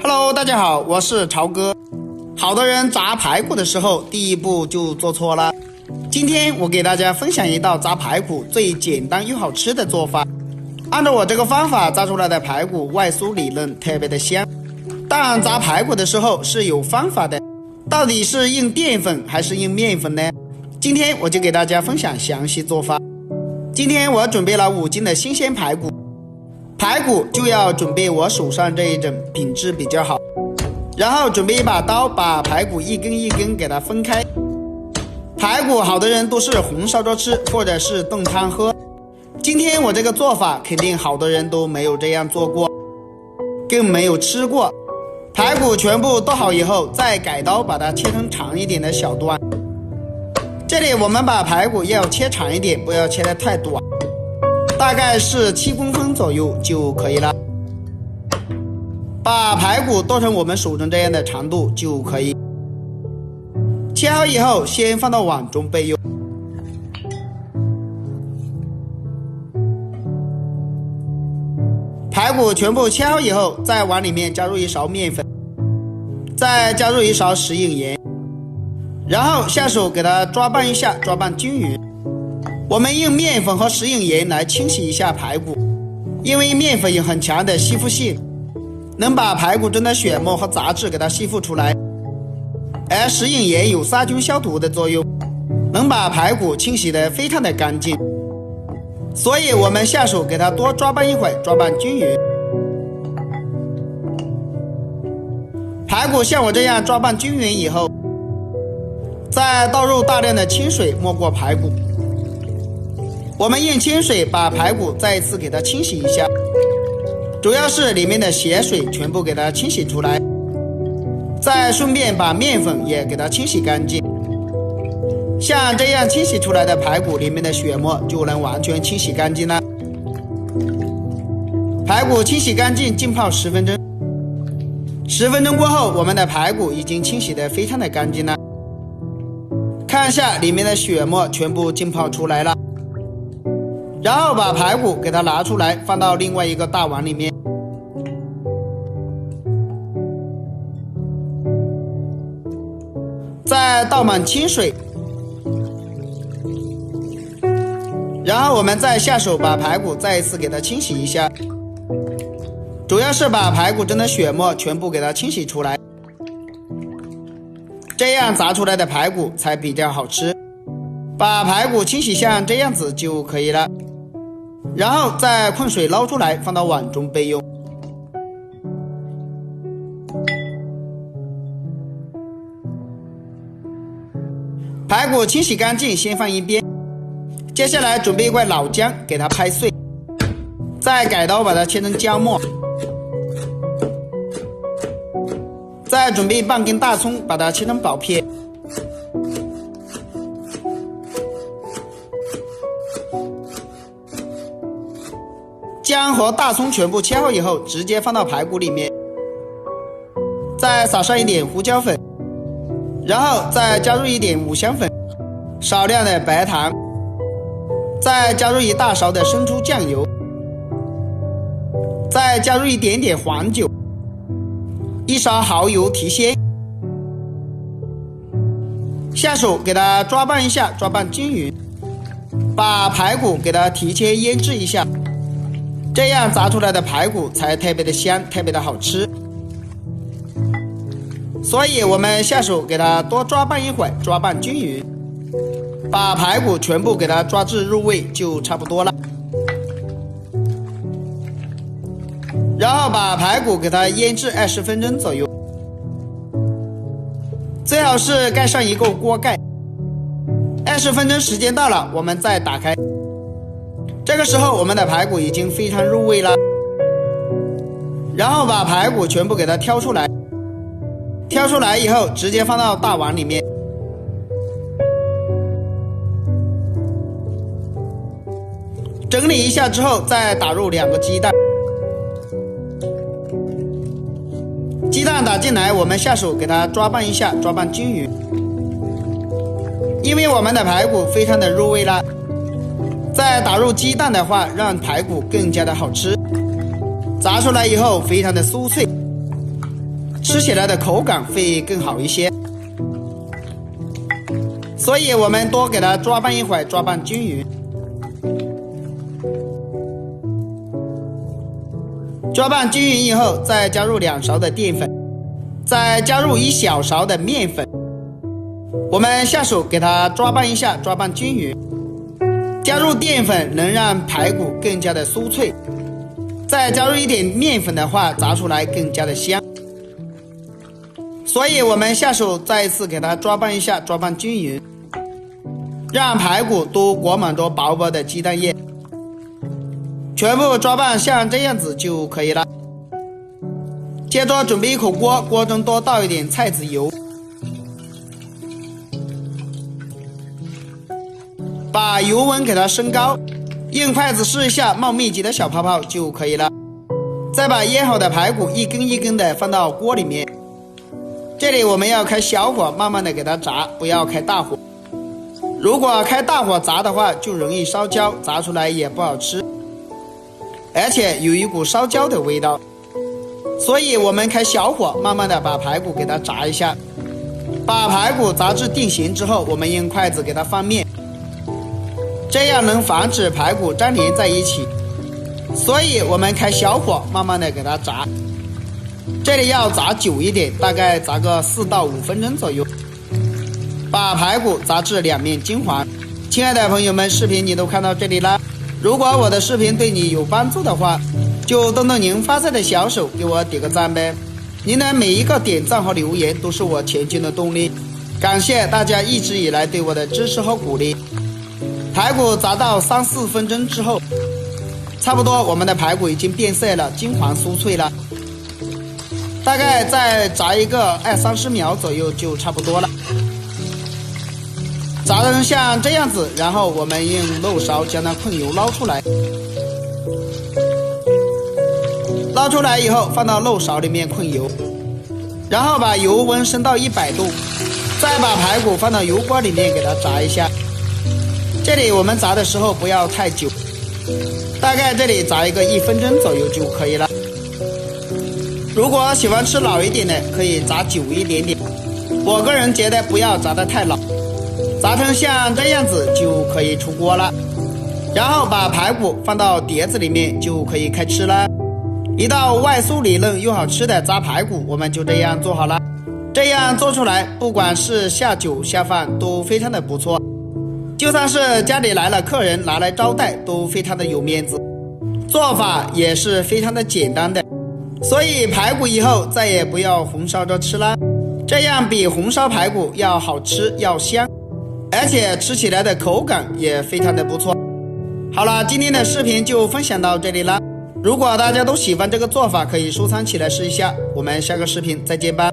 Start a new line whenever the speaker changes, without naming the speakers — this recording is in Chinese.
Hello， 大家好，我是朝哥。好多人炸排骨的时候，第一步就做错了。今天我给大家分享一道炸排骨最简单又好吃的做法。按照我这个方法炸出来的排骨外酥里嫩，特别的香。但炸排骨的时候是有方法的，到底是用淀粉还是用面粉呢？今天我就给大家分享详细做法。今天我准备了5斤的新鲜排骨，排骨就要准备我手上这一种品质比较好，然后准备一把刀，把排骨一根一根给它分开。排骨好多人都是红烧着吃，或者是炖汤喝。今天我这个做法肯定好多人都没有这样做过，更没有吃过。排骨全部剁好以后，再改刀把它切成长一点的小段。这里我们把排骨要切长一点，不要切得太短，大概是7公分左右就可以了。把排骨剁成我们手中这样的长度就可以。切好以后，先放到碗中备用。排骨全部切好以后，在碗里面加入1勺面粉，再加入1勺食用盐，然后下手给它抓拌一下，抓拌均匀。我们用面粉和食用盐来清洗一下排骨，因为面粉有很强的吸附性，能把排骨中的血沫和杂质给它吸附出来，而食用盐有杀菌消毒的作用，能把排骨清洗得非常的干净。所以我们下手给它多抓拌一会儿，抓拌均匀。排骨像我这样抓拌均匀以后，再倒入大量的清水没过排骨。我们用清水把排骨再一次给它清洗一下，主要是里面的血水全部给它清洗出来，再顺便把面粉也给它清洗干净。像这样清洗出来的排骨里面的血沫就能完全清洗干净了。排骨清洗干净，浸泡10分钟。10分钟过后，我们的排骨已经清洗得非常的干净了。看一下里面的血沫全部浸泡出来了。然后把排骨给它拿出来，放到另外一个大碗里面。再倒满清水，然后我们再下手把排骨再一次给它清洗一下，主要是把排骨中的血沫全部给它清洗出来，这样炸出来的排骨才比较好吃。把排骨清洗像这样子就可以了，然后再控水捞出来，放到碗中备用。排骨清洗干净，先放一边。接下来准备一块老姜，给它拍碎，再改刀把它切成姜末。再准备半根大葱，把它切成薄片。姜和大葱全部切好以后，直接放到排骨里面，再撒上一点胡椒粉，然后再加入一点五香粉，少量的白糖，再加入1大勺的生抽酱油，再加入一点点黄酒，1勺蚝油提鲜。下手给它抓拌一下，抓拌均匀。把排骨给它提前腌制一下，这样炸出来的排骨才特别的香，特别的好吃。所以我们下手给它多抓拌一会儿，抓拌均匀。把排骨全部给它抓至入味就差不多了。然后把排骨给它腌制20分钟左右，最好是盖上一个锅盖。20分钟时间到了，我们再打开。这个时候我们的排骨已经非常入味了。然后把排骨全部给它挑出来，挑出来以后直接放到大碗里面。整理一下之后，再打入2个鸡蛋。鸡蛋打进来，我们下手给它抓拌一下，抓拌均匀。因为我们的排骨非常的入味了，再打入鸡蛋的话，让排骨更加的好吃。炸出来以后非常的酥脆，吃起来的口感会更好一些。所以我们多给它抓拌一会儿，抓拌均匀。抓拌均匀以后，再加入2勺的淀粉，再加入1小勺的面粉。我们下手给它抓拌一下，抓拌均匀。加入淀粉能让排骨更加的酥脆，再加入一点面粉的话，炸出来更加的香。所以我们下手再一次给它抓拌一下，抓拌均匀，让排骨都裹满着薄薄的鸡蛋液。全部抓拌像这样子就可以了。接着准备一口锅，锅中多倒一点菜籽油，把油温给它升高，用筷子试一下冒密集的小泡泡就可以了。再把腌好的排骨一根一根的放到锅里面，这里我们要开小火，慢慢的给它炸，不要开大火。如果开大火炸的话，就容易烧焦，炸出来也不好吃，而且有一股烧焦的味道。所以我们开小火，慢慢的把排骨给它炸一下。把排骨炸至定型之后，我们用筷子给它翻面，这样能防止排骨粘连在一起。所以我们开小火，慢慢的给它炸。这里要炸久一点，大概炸个4到5分钟左右，把排骨炸至2面金黄。亲爱的朋友们，视频你都看到这里了，如果我的视频对你有帮助的话，就动动您发财的小手，给我点个赞呗。您的每一个点赞和留言都是我前进的动力，感谢大家一直以来对我的支持和鼓励。排骨炸到3、4分钟之后，差不多我们的排骨已经变色了，金黄酥脆了，大概再炸一个20-30秒左右就差不多了。炸成像这样子，然后我们用漏勺将那控油捞出来，捞出来以后放到漏勺里面控油，然后把油温升到100度，再把排骨放到油锅里面给它炸一下。这里我们炸的时候不要太久，大概这里炸一个1分钟左右就可以了。如果喜欢吃老一点的，可以炸久一点点，我个人觉得不要炸得太老，炸成像这样子就可以出锅了。然后把排骨放到碟子里面就可以开吃了。一道外酥里嫩又好吃的炸排骨，我们就这样做好了。这样做出来，不管是下酒下饭都非常的不错，就算是家里来了客人拿来招待都非常的有面子，做法也是非常的简单的。所以排骨以后再也不要红烧着吃了，这样比红烧排骨要好吃要香，而且吃起来的口感也非常的不错。好了，今天的视频就分享到这里了。如果大家都喜欢这个做法，可以收藏起来试一下。我们下个视频再见吧。